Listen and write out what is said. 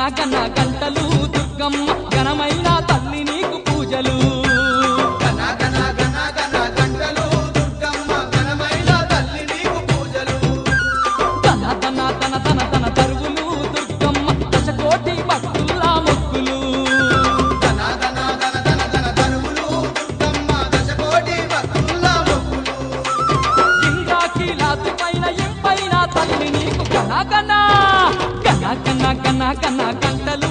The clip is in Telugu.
గన గంటలు దుర్గమ్మ ఘనమైన తల్లి నీకు పూజలు గన గన గన గన గంటలు దుర్గమ్మ ఘనమైన తల్లి నీకు పూజలు తన తన తన తన తన తరువులు దుర్గమ్మ దశకోటి భక్తుల మొక్కులు గన గన గన గన గన తరువులు దుర్గమ్మ దశకోటి భక్తుల మొక్కులు ఇంద్రాకీలాద్రి పైన ఇంపైన తల్లి నీకు గన గన గన గన గన గన గంటలు